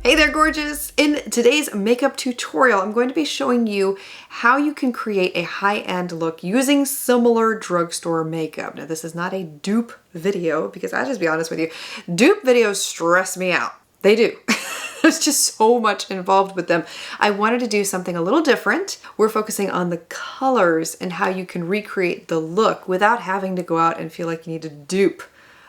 Hey there, gorgeous! In today's makeup tutorial, I'm going to be showing you how you can create a high-end look using similar drugstore makeup. Now, this is not a dupe video because I'll just be honest with you, dupe videos stress me out. They do. There's just so much involved with them. I wanted to do something a little different. We're focusing on the colors and how you can recreate the look without having to go out and feel like you need to dupe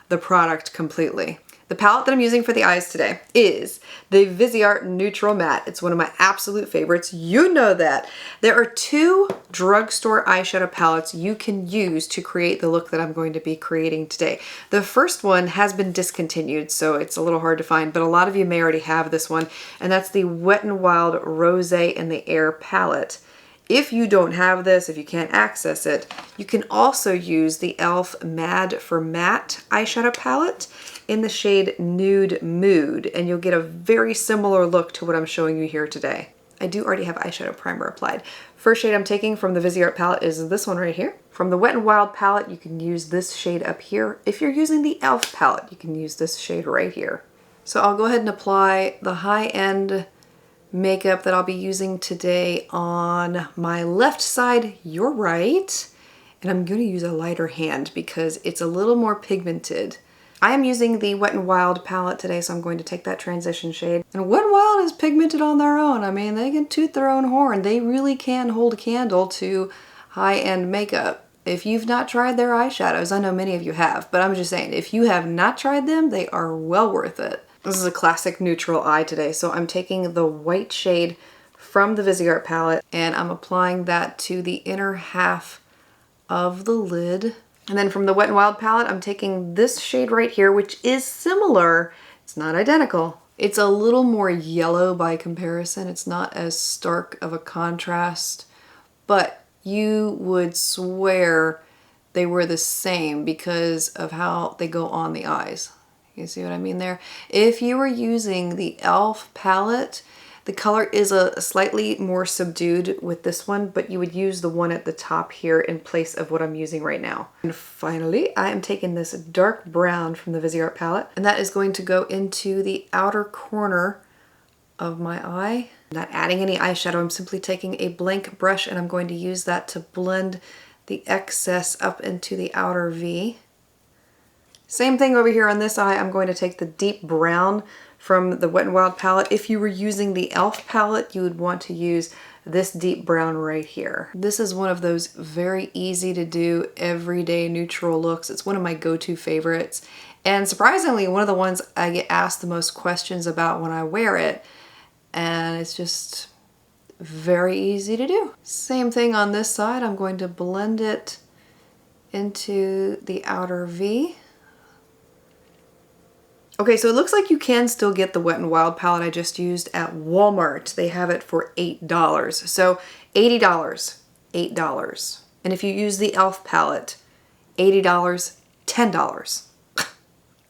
the product completely. The palette that I'm using for the eyes today is the Viseart Neutral Matte. It's one of my absolute favorites. You know that. There are two drugstore eyeshadow palettes you can use to create the look that I'm going to be creating today. The first one has been discontinued, so it's a little hard to find, but a lot of you may already have this one, and that's the Wet n Wild Rosé in the Air palette. If you don't have this, if you can't access it, you can also use the e.l.f. Mad for Matte eyeshadow palette in the shade Nude Mood, and you'll get a very similar look to what I'm showing you here today. I do already have eyeshadow primer applied. First shade I'm taking from the Viseart palette is this one right here. From the Wet n Wild palette, you can use this shade up here. If you're using the e.l.f. palette, you can use this shade right here. So I'll go ahead and apply the high-end makeup that I'll be using today on my left side, your right, and I'm going to use a lighter hand because it's a little more pigmented. I am using the Wet n Wild palette today, so I'm going to take that transition shade. And Wet n Wild is pigmented on their own. I mean, they can toot their own horn. They really can hold a candle to high-end makeup. If you've not tried their eyeshadows, I know many of you have, but I'm just saying, if you have not tried them, they are well worth it. This is a classic neutral eye today, so I'm taking the white shade from the Viseart palette and I'm applying that to the inner half of the lid. And then from the Wet n Wild palette, I'm taking this shade right here, which is similar. It's not identical. It's a little more yellow by comparison. It's not as stark of a contrast, but you would swear they were the same because of how they go on the eyes. You see what I mean there? If you were using the e.l.f. palette, the color is a slightly more subdued with this one, but you would use the one at the top here in place of what I'm using right now. And finally, I am taking this dark brown from the Viseart palette, and that is going to go into the outer corner of my eye. I'm not adding any eyeshadow, I'm simply taking a blank brush and I'm going to use that to blend the excess up into the outer V. Same thing over here on this eye. I'm going to take the deep brown from the Wet n Wild palette. If you were using the e.l.f. palette, you would want to use this deep brown right here. This is one of those very easy to do everyday neutral looks. It's one of my go-to favorites. And surprisingly, one of the ones I get asked the most questions about when I wear it. And it's just very easy to do. Same thing on this side. I'm going to blend it into the outer V. Okay, so it looks like you can still get the Wet n Wild palette I just used at Walmart. They have it for $8. So $80, $8. And if you use the e.l.f. palette, $80, $10.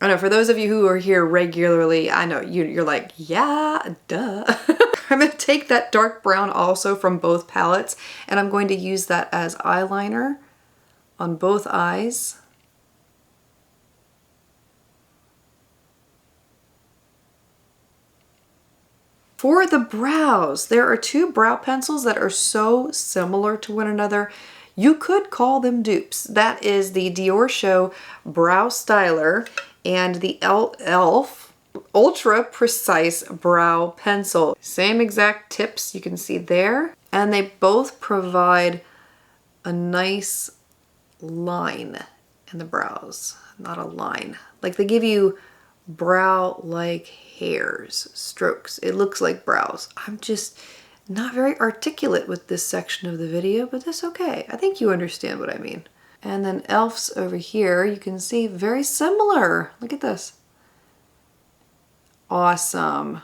I know, for those of you who are here regularly, I know you're like, yeah, duh. I'm gonna take that dark brown also from both palettes, and I'm going to use that as eyeliner on both eyes. For the brows, there are two brow pencils that are so similar to one another, you could call them dupes. That is the Dior Show Brow Styler and the e.l.f. Ultra Precise Brow Pencil. Same exact tips you can see there, and they both provide a nice line in the brows, not a line. Like they give you brow-like hairs, strokes. It looks like brows. I'm just not very articulate with this section of the video, but that's okay. I think you understand what I mean. And then e.l.f.'s over here, you can see very similar. Look at this. Awesome.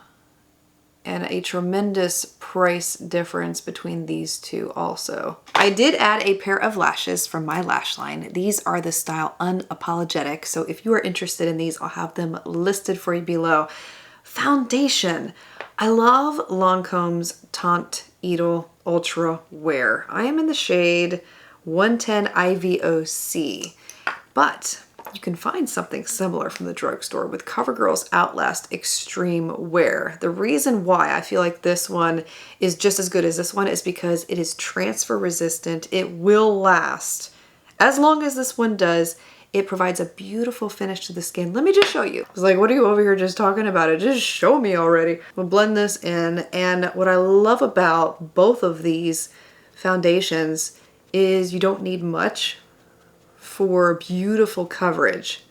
And a tremendous price difference between these two also. I did add a pair of lashes from my lash line. These are the style Unapologetic, so if you are interested in these, I'll have them listed for you below. Foundation. I love Lancome's Teint Idole Ultra Wear. I am in the shade 110 IVOC, but you can find something similar from the drugstore with CoverGirl's Outlast Extreme Wear. The reason why I feel like this one is just as good as this one is because it is transfer resistant. It will last as long as this one does. It provides a beautiful finish to the skin. Let me just show you. I was like, what are you over here just talking about? It just show me already. We'll blend this in. And what I love about both of these foundations is you don't need much for beautiful coverage.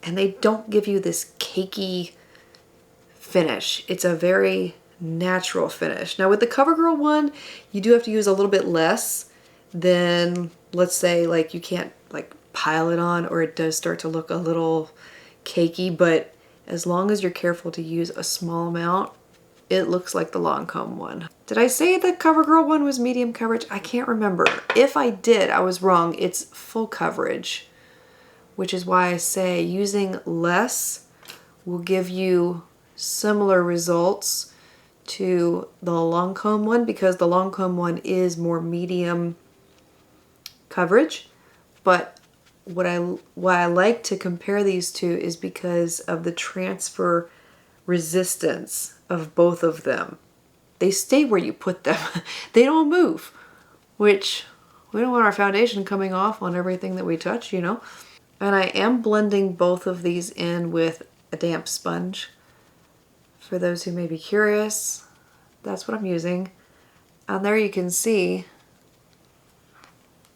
And they don't give you this cakey finish. It's a very natural finish. Now with the CoverGirl one, you do have to use a little bit less than, let's say, like you can't like pile it on or it does start to look a little cakey, but as long as you're careful to use a small amount, it looks like the Lancome one. Did I say the CoverGirl one was medium coverage? I can't remember. If I did, I was wrong. It's full coverage, which is why I say using less will give you similar results to the Lancome one, because the Lancome one is more medium coverage. But why I like to compare these two is because of the transfer resistance of both of them. They stay where you put them. They don't move, which we don't want our foundation coming off on everything that we touch, you know? And I am blending both of these in with a damp sponge. For those who may be curious, that's what I'm using. And there you can see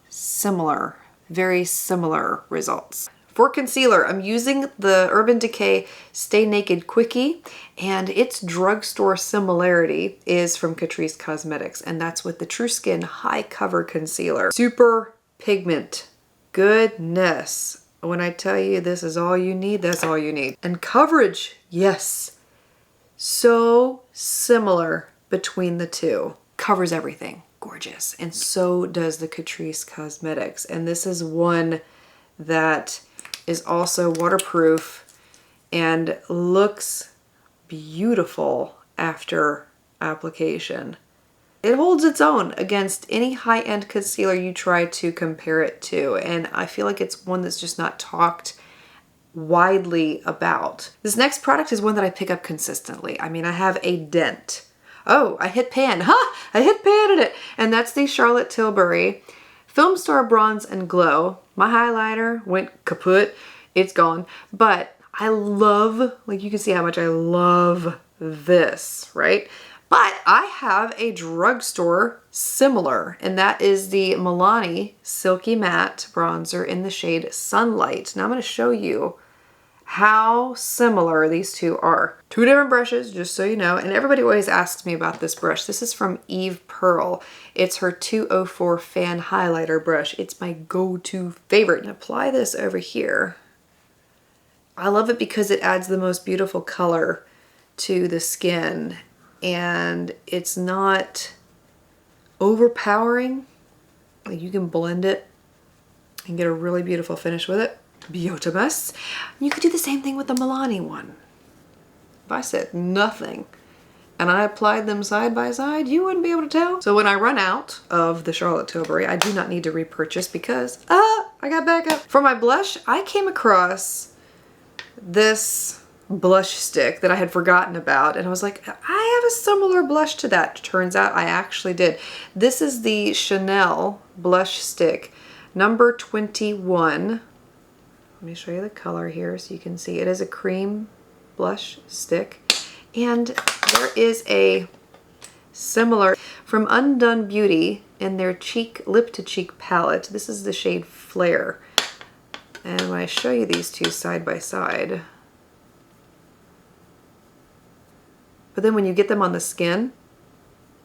similar, very similar results. For concealer, I'm using the Urban Decay Stay Naked Quickie, and its drugstore similarity is from Catrice Cosmetics, and that's with the True Skin High Cover Concealer. Super pigment. Goodness. When I tell you this is all you need, that's all you need. And coverage, yes. So similar between the two. Covers everything. Gorgeous. And so does the Catrice Cosmetics. And this is one that is also waterproof and looks beautiful after application. It holds its own against any high-end concealer you try to compare it to, and I feel like it's one that's just not talked widely about. This next product is one that I pick up consistently. I mean, I have a dent. Oh, I hit pan. I hit pan at it. And that's the Charlotte Tilbury Film Star Bronze and Glow. My highlighter went kaput. It's gone. But I love, like you can see how much I love this, right? But I have a drugstore similar, and that is the Milani Silky Matte Bronzer in the shade Sunlight. Now I'm going to show you how similar these two are. Two different brushes, just so you know, and everybody always asks me about this brush. This is from Eve Pearl. It's her 204 Fan Highlighter brush. It's my go-to favorite. And apply this over here. I love it because it adds the most beautiful color to the skin, and it's not overpowering. Like, you can blend it and get a really beautiful finish with it. Beautimous. You could do the same thing with the Milani one. If I said nothing and I applied them side by side, you wouldn't be able to tell. So when I run out of the Charlotte Tilbury, I do not need to repurchase because I got backup. For my blush, I came across this blush stick that I had forgotten about, and I was like, I have a similar blush to that. Turns out I actually did. This is the Chanel blush stick number 21. Let me show you the color here so you can see. It is a cream blush stick, and there is a similar from Undone Beauty in their lip to cheek palette. This is the shade Flare, and when I show you these two side by side, but then when you get them on the skin,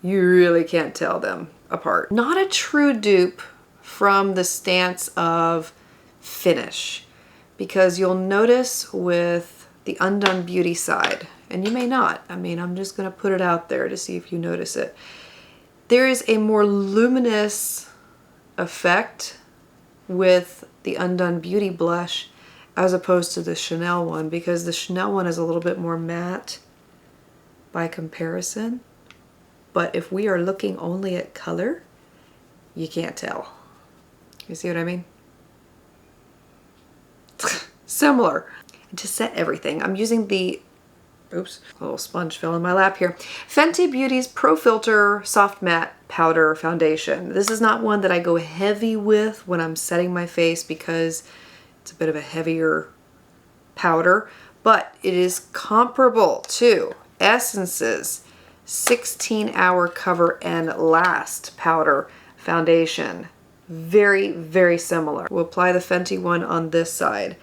you really can't tell them apart. Not a true dupe from the stance of finish, because you'll notice with the Undone Beauty side, and you may not, I mean, I'm just gonna put it out there to see if you notice it. There is a more luminous effect with the Undone Beauty blush as opposed to the Chanel one, because the Chanel one is a little bit more matte by comparison. But if we are looking only at color, you can't tell. You see what I mean? similar. And to set everything, I'm using the, oops, a little sponge fell in my lap here, Fenty Beauty's Pro Filter Soft Matte Powder Foundation. This is not one that I go heavy with when I'm setting my face because it's a bit of a heavier powder, but it is comparable to Essence's 16-Hour Cover and Last Powder Foundation. Very, very similar. We'll apply the Fenty one on this side.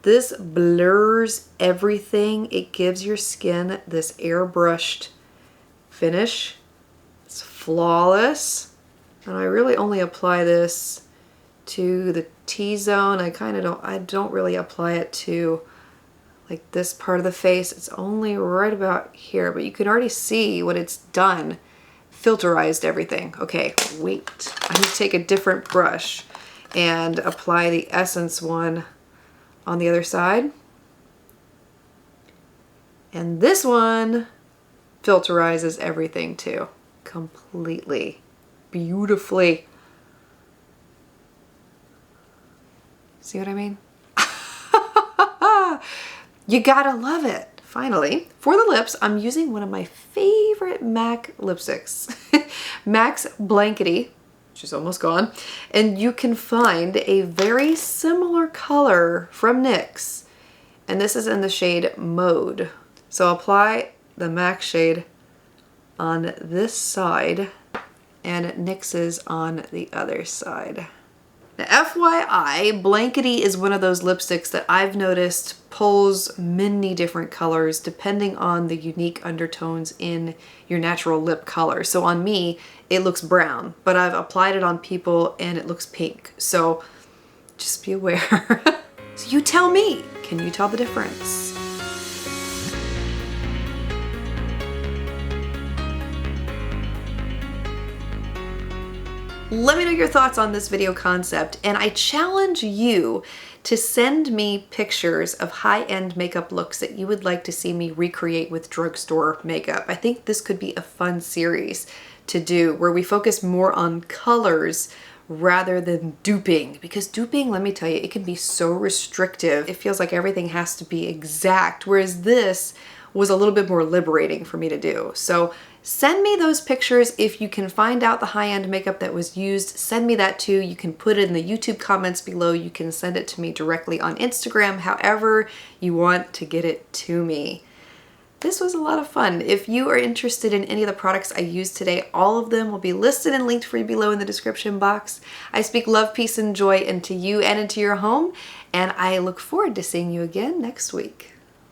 This blurs everything. It gives your skin this airbrushed finish. It's flawless. And I really only apply this to the T-zone. I don't really apply it to like this part of the face. It's only right about here, but you can already see what it's done. Filterized everything. Okay, wait. I need to take a different brush and apply the Essence one on the other side. And this one filterizes everything too. Completely. Beautifully. See what I mean? You gotta love it. Finally, for the lips, I'm using one of my favorite MAC lipsticks. MAC's Blvd, which is almost gone. And you can find a very similar color from NYX. And this is in the shade Mode. So apply the MAC shade on this side and NYX's on the other side. Now, FYI, Blvd is one of those lipsticks that I've noticed pulls many different colors depending on the unique undertones in your natural lip color. So on me, it looks brown, but I've applied it on people and it looks pink. So just be aware. So you tell me, can you tell the difference? Let me know your thoughts on this video concept, and I challenge you to send me pictures of high-end makeup looks that you would like to see me recreate with drugstore makeup. I think this could be a fun series to do where we focus more on colors rather than duping, because duping, let me tell you, it can be so restrictive. It feels like everything has to be exact, whereas this was a little bit more liberating for me to do. So send me those pictures. If you can find out the high-end makeup that was used, send me that too. You can put it in the YouTube comments below. You can send it to me directly on Instagram, however you want to get it to me. This was a lot of fun. If you are interested in any of the products I used today, all of them will be listed and linked for you below in the description box. I speak love, peace, and joy into you and into your home, and I look forward to seeing you again next week.